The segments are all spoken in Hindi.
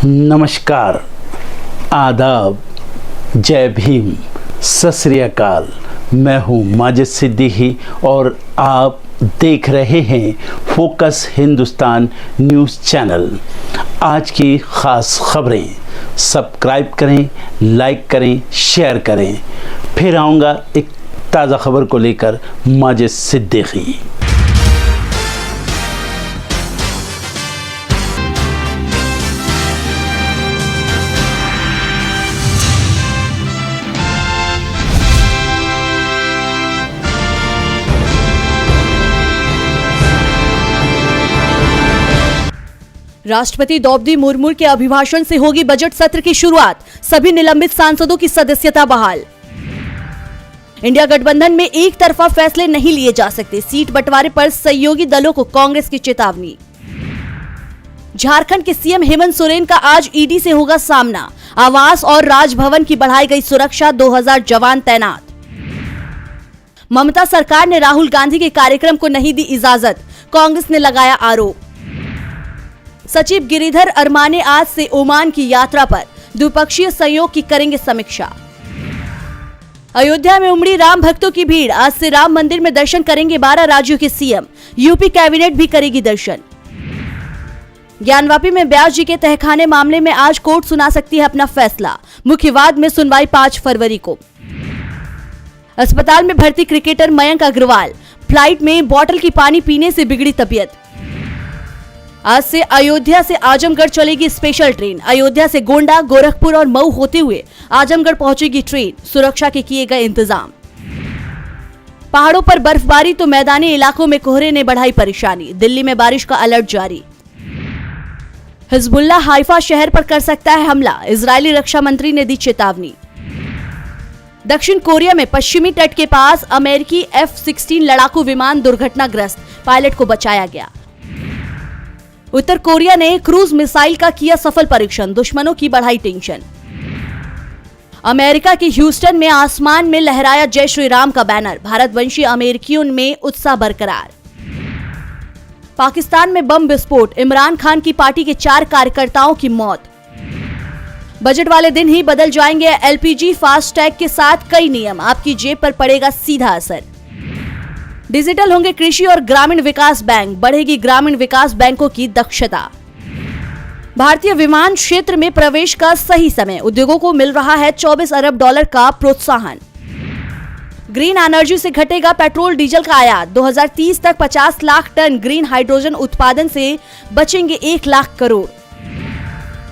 नमस्कार, आदाब, जय भीम, सत श्री अकाल। मैं हूँ माजिद सिद्दीकी और आप देख रहे हैं फोकस हिंदुस्तान न्यूज़ चैनल। आज की ख़ास खबरें सब्सक्राइब करें, लाइक करें, शेयर करें। फिर आऊँगा एक ताज़ा खबर को लेकर माजिद सिद्दीकी। राष्ट्रपति द्रौपदी मुर्मू के अभिभाषण से होगी बजट सत्र की शुरुआत। सभी निलंबित सांसदों की सदस्यता बहाल। इंडिया गठबंधन में एक तरफा फैसले नहीं लिए जा सकते। सीट बंटवारे पर सहयोगी दलों को कांग्रेस की चेतावनी। झारखंड के सीएम हेमंत सोरेन का आज ईडी से होगा सामना। आवास और राजभवन की बढ़ाई गई सुरक्षा, 2000 जवान तैनात। ममता सरकार ने राहुल गांधी के कार्यक्रम को नहीं दी इजाजत, कांग्रेस ने लगाया आरोप। सचिव गिरिधर अरमाने आज से ओमान की यात्रा पर, द्विपक्षीय सहयोग की करेंगे समीक्षा। अयोध्या में उमड़ी राम भक्तों की भीड़। आज से राम मंदिर में दर्शन करेंगे 12 राज्यों के सीएम। यूपी कैबिनेट भी करेगी दर्शन। ज्ञानवापी में व्यास जी के तहखाने मामले में आज कोर्ट सुना सकती है अपना फैसला। मुख्य वाद में सुनवाई 5 फरवरी को। अस्पताल में भर्ती क्रिकेटर मयंक अग्रवाल, फ्लाइट में बोतल की पानी पीने से बिगड़ी तबीयत। आज से अयोध्या से आजमगढ़ चलेगी स्पेशल ट्रेन। अयोध्या से गोंडा, गोरखपुर और मऊ होते हुए आजमगढ़ पहुंचेगी ट्रेन। सुरक्षा के किए गए इंतजाम। पहाड़ों पर बर्फबारी तो मैदानी इलाकों में कोहरे ने बढ़ाई परेशानी। दिल्ली में बारिश का अलर्ट जारी। हिजबुल्लाह हाइफा शहर पर कर सकता है हमला, इजरायली रक्षा मंत्री ने दी चेतावनी। दक्षिण कोरिया में पश्चिमी तट के पास अमेरिकी F-16 लड़ाकू विमान दुर्घटनाग्रस्त, पायलट को बचाया गया। उत्तर कोरिया ने क्रूज मिसाइल का किया सफल परीक्षण, दुश्मनों की बढ़ाई टेंशन। अमेरिका के ह्यूस्टन में आसमान में लहराया जय श्री राम का बैनर, भारतवंशी अमेरिकियों में उत्साह बरकरार। पाकिस्तान में बम विस्फोट, इमरान खान की पार्टी के 4 कार्यकर्ताओं की मौत। बजट वाले दिन ही बदल जाएंगे LPG फास्टैग के साथ कई नियम, आपकी जेब पर पड़ेगा सीधा असर। डिजिटल होंगे कृषि और ग्रामीण विकास बैंक, बढ़ेगी ग्रामीण विकास बैंकों की दक्षता। भारतीय विमान क्षेत्र में प्रवेश का सही समय, उद्योगों को मिल रहा है $24 अरब का प्रोत्साहन। ग्रीन एनर्जी से घटेगा पेट्रोल डीजल का आयात। 2030 तक 50 लाख टन ग्रीन हाइड्रोजन उत्पादन से बचेंगे 1 लाख करोड़।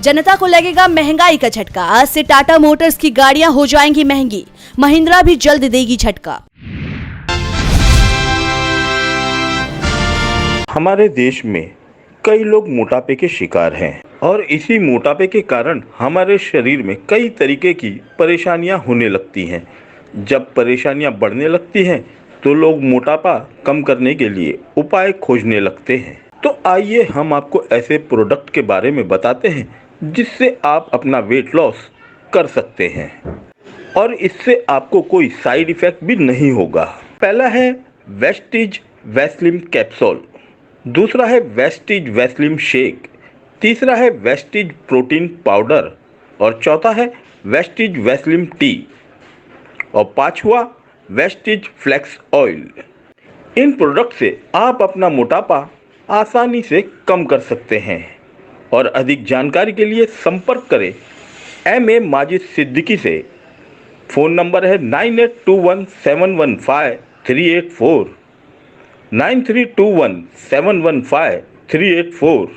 जनता को लगेगा महंगाई का झटका। आज से टाटा मोटर्स की गाड़ियां हो जाएंगी महंगी, महिंद्रा भी जल्द देगी झटका। हमारे देश में कई लोग मोटापे के शिकार हैं और इसी मोटापे के कारण हमारे शरीर में कई तरीके की परेशानियां होने लगती हैं। जब परेशानियां बढ़ने लगती हैं तो लोग मोटापा कम करने के लिए उपाय खोजने लगते हैं। तो आइए हम आपको ऐसे प्रोडक्ट के बारे में बताते हैं जिससे आप अपना वेट लॉस कर सकते हैं और इससे आपको कोई साइड इफेक्ट भी नहीं होगा। पहला है वेस्टीज वैस्लिम कैप्सूल, दूसरा है वेस्टीज वैस्लिम शेक, तीसरा है वेस्टीज प्रोटीन पाउडर और चौथा है वेस्टीज वैस्लिम टी और पांचवा वेस्टीज फ्लेक्स ऑयल। इन प्रोडक्ट से आप अपना मोटापा आसानी से कम कर सकते हैं और अधिक जानकारी के लिए संपर्क करें MA माजिद सिद्दीकी से। फ़ोन नंबर है 9821715384, 9321715384।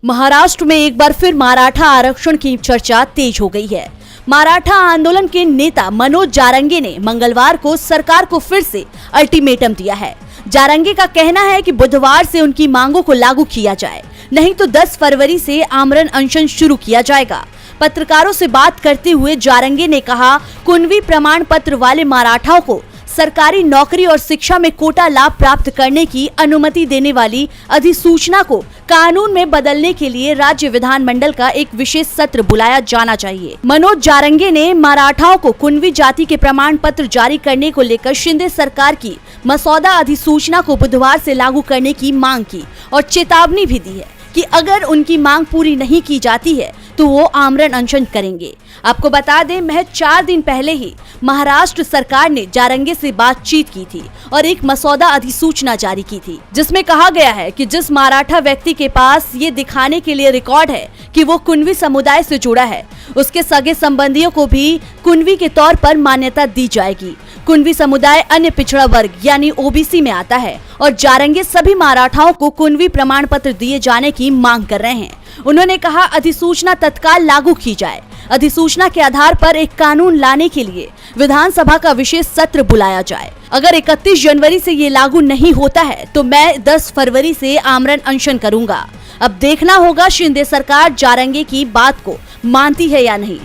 महाराष्ट्र में एक बार फिर मराठा आरक्षण की चर्चा तेज हो गई है। मराठा आंदोलन के नेता मनोज जारंगे ने मंगलवार को सरकार को फिर से अल्टीमेटम दिया है। जारंगे का कहना है कि बुधवार से उनकी मांगों को लागू किया जाए, नहीं तो 10 फरवरी से आमरण अनशन शुरू किया जाएगा। पत्रकारों से बात करते हुए जारंगे ने कहा, कुणबी प्रमाण पत्र वाले मराठाओं को सरकारी नौकरी और शिक्षा में कोटा लाभ प्राप्त करने की अनुमति देने वाली अधिसूचना को कानून में बदलने के लिए राज्य विधानमंडल का एक विशेष सत्र बुलाया जाना चाहिए। मनोज जारंगे ने मराठाओं को कुणबी जाति के प्रमाण पत्र जारी करने को लेकर शिंदे सरकार की मसौदा अधिसूचना को बुधवार से लागू करने की मांग की और चेतावनी भी दी है कि अगर उनकी मांग पूरी नहीं की जाती है तो वो आमरण अनशन करेंगे। आपको बता दें, महज 4 दिन पहले ही महाराष्ट्र सरकार ने जारंगे से बातचीत की थी और एक मसौदा अधिसूचना जारी की थी, जिसमें कहा गया है कि जिस मराठा व्यक्ति के पास ये दिखाने के लिए रिकॉर्ड है कि वो कुणबी समुदाय से जुड़ा है, उसके सगे संबंधियों को भी कुणबी के तौर पर मान्यता दी जाएगी। कुणबी समुदाय अन्य पिछड़ा वर्ग यानी ओबीसी में आता है और जारंगे सभी मराठाओं को कुणबी प्रमाण पत्र दिए जाने की मांग कर रहे हैं। उन्होंने कहा, अधिसूचना तत्काल लागू की जाए। अधिसूचना के आधार पर एक कानून लाने के लिए विधानसभा का विशेष सत्र बुलाया जाए। अगर 31 जनवरी से ये लागू नहीं होता है तो मैं 10 फरवरी से आमरण अनशन करूंगा। अब देखना होगा शिंदे सरकार जारंगे की बात को मानती है या नहीं।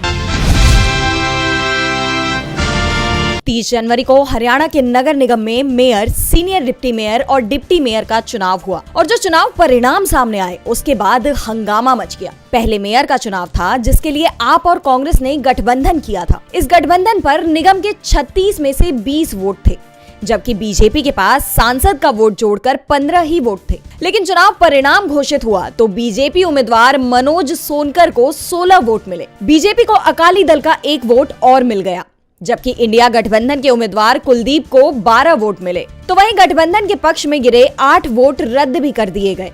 30 जनवरी को हरियाणा के नगर निगम में मेयर, सीनियर डिप्टी मेयर और डिप्टी मेयर का चुनाव हुआ और जो चुनाव परिणाम सामने आए उसके बाद हंगामा मच गया। पहले मेयर का चुनाव था जिसके लिए आप और कांग्रेस ने गठबंधन किया था। इस गठबंधन पर निगम के 36 में से 20 वोट थे, जबकि बीजेपी के पास सांसद का वोट जोड़कर 15 ही वोट थे। लेकिन चुनाव परिणाम घोषित हुआ तो बीजेपी उम्मीदवार मनोज सोनकर को 16 वोट मिले। बीजेपी को अकाली दल का 1 वोट और मिल गया, जबकि इंडिया गठबंधन के उम्मीदवार कुलदीप को 12 वोट मिले। तो वहीं गठबंधन के पक्ष में गिरे 8 वोट रद्द भी कर दिए गए,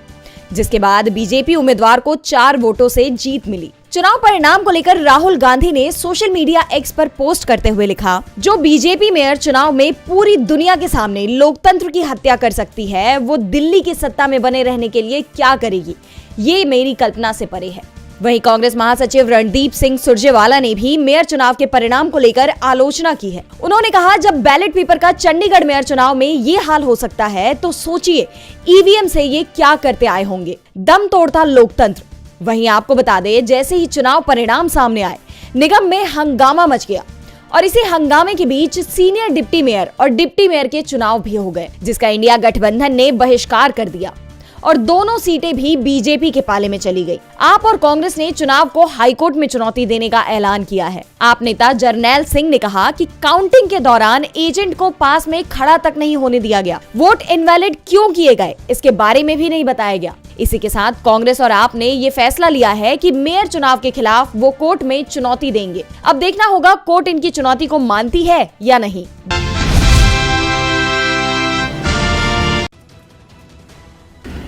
जिसके बाद बीजेपी उम्मीदवार को 4 वोटों से जीत मिली। चुनाव परिणाम को लेकर राहुल गांधी ने सोशल मीडिया एक्स पर पोस्ट करते हुए लिखा, जो बीजेपी मेयर चुनाव में पूरी दुनिया के सामने लोकतंत्र की हत्या कर सकती है, वो दिल्ली की सत्ता में बने रहने के लिए क्या करेगी, ये मेरी कल्पना से परे है। वहीं कांग्रेस महासचिव रणदीप सिंह सुरजेवाला ने भी मेयर चुनाव के परिणाम को लेकर आलोचना की है। उन्होंने कहा, जब बैलेट पेपर का चंडीगढ़ मेयर चुनाव में ये हाल हो सकता है तो सोचिए ईवीएम से ये क्या करते आए होंगे। दम तोड़ता लोकतंत्र। वहीं आपको बता दें, जैसे ही चुनाव परिणाम सामने आए निगम में हंगामा मच गया और इसी हंगामे के बीच सीनियर डिप्टी मेयर और डिप्टी मेयर के चुनाव भी हो गए, जिसका इंडिया गठबंधन ने बहिष्कार कर दिया और दोनों सीटें भी बीजेपी के पाले में चली गई। आप और कांग्रेस ने चुनाव को हाईकोर्ट में चुनौती देने का ऐलान किया है। आप नेता जरनैल सिंह ने कहा कि काउंटिंग के दौरान एजेंट को पास में खड़ा तक नहीं होने दिया गया। वोट इनवैलिड क्यों किए गए इसके बारे में भी नहीं बताया गया। इसी के साथ कांग्रेस और आप ने ये फैसला लिया है कि मेयर चुनाव के खिलाफ वो कोर्ट में चुनौती देंगे। अब देखना होगा कोर्ट इनकी चुनौती को मानती है या नहीं।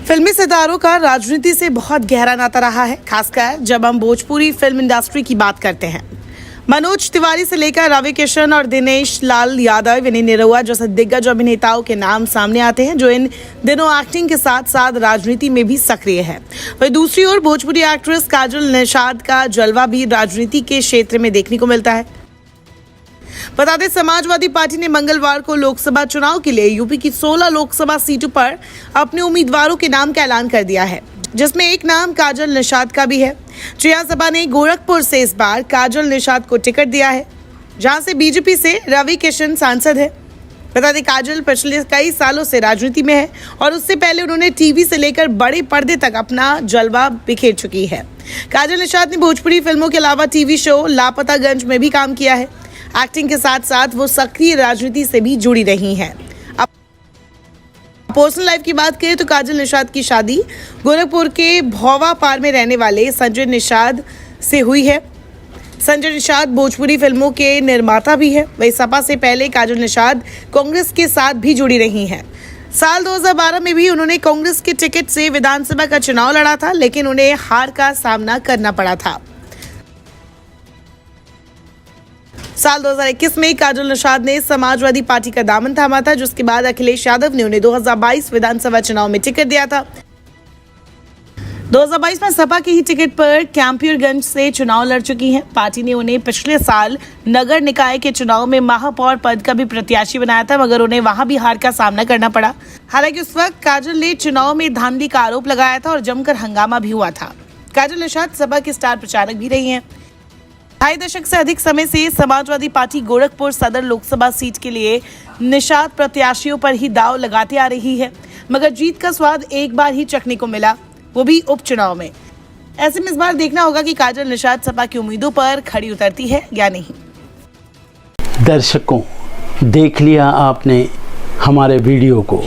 फिल्मी सितारों का राजनीति से बहुत गहरा नाता रहा है, खासकर जब हम भोजपुरी फिल्म इंडस्ट्री की बात करते हैं। मनोज तिवारी से लेकर रवि किशन और दिनेश लाल यादव, विनय निरुआ जैसे दिग्गज अभिनेताओं के नाम सामने आते हैं, जो इन दिनों एक्टिंग के साथ साथ राजनीति में भी सक्रिय है। वहीं दूसरी ओर भोजपुरी एक्ट्रेस काजल निषाद का जलवा भी राजनीति के क्षेत्र में देखने को मिलता है। बता दें, समाजवादी पार्टी ने मंगलवार को लोकसभा चुनाव के लिए यूपी की 16 लोकसभा सीटों पर अपने उम्मीदवारों के नाम का ऐलान कर दिया है, जिसमें एक नाम काजल निषाद का भी है। चिया सपा ने गोरखपुर से इस बार काजल निषाद को टिकट दिया है, जहां से बीजेपी से रवि किशन सांसद है। बता दें, काजल पिछले कई सालों से राजनीति में है और उससे पहले उन्होंने टीवी से लेकर बड़े पर्दे तक अपना जलवा बिखेर चुकी है। काजल निषाद ने भोजपुरी फिल्मों के अलावा टीवी शो लापतागंज में भी काम किया है। एक्टिंग के साथ साथ वो सक्रिय राजनीति से भी जुड़ी रही हैं। अब पर्सनल लाइफ की बात करें तो काजल निषाद की शादी गोरखपुर के भौवा पार में रहने वाले संजय निषाद से हुई है। संजय निषाद भोजपुरी फिल्मों के निर्माता भी है। वही सपा से पहले काजल निषाद कांग्रेस के साथ भी जुड़ी रही हैं। साल 2012 में भी उन्होंने कांग्रेस के टिकट से विधानसभा का चुनाव लड़ा था, लेकिन उन्हें हार का सामना करना पड़ा था। साल 2021 में काजल निषाद ने समाजवादी पार्टी का दामन थामा था, जिसके बाद अखिलेश यादव ने उन्हें 2022 विधानसभा चुनाव में टिकट दिया था। 2022 में सपा के ही टिकट पर कैंपियरगंज से चुनाव लड़ चुकी हैं। पार्टी ने उन्हें पिछले साल नगर निकाय के चुनाव में महापौर पद का भी प्रत्याशी बनाया था, मगर उन्हें वहां भी हार का सामना करना पड़ा। हालांकि उस वक्त काजल ने चुनाव में धांधली का आरोप लगाया था और जमकर हंगामा भी हुआ था। काजल निषाद सपा की स्टार प्रचारक भी रही हैं। ढाई दशक से अधिक समय से समाजवादी पार्टी गोरखपुर सदर लोकसभा सीट के लिए निषाद प्रत्याशियों पर ही दांव लगाते आ रही है, मगर जीत का स्वाद एक बार ही चखने को मिला, वो भी उपचुनाव में। ऐसे में इस बार देखना होगा कि काजल निषाद सपा की उम्मीदों पर खड़ी उतरती है या नहीं। दर्शकों, देख लिया आपने हमारे वीडियो को।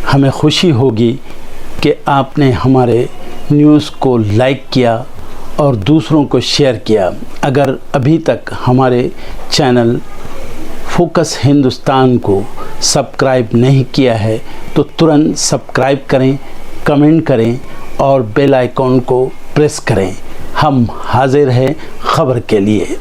हमें खुशी होगी कि आपने हमारे न्यूज़ को लाइक किया और दूसरों को शेयर किया। अगर अभी तक हमारे चैनल फोकस हिंदुस्तान को सब्सक्राइब नहीं किया है तो तुरंत सब्सक्राइब करें, कमेंट करें और बेल आइकॉन को प्रेस करें। हम हाजिर हैं खबर के लिए।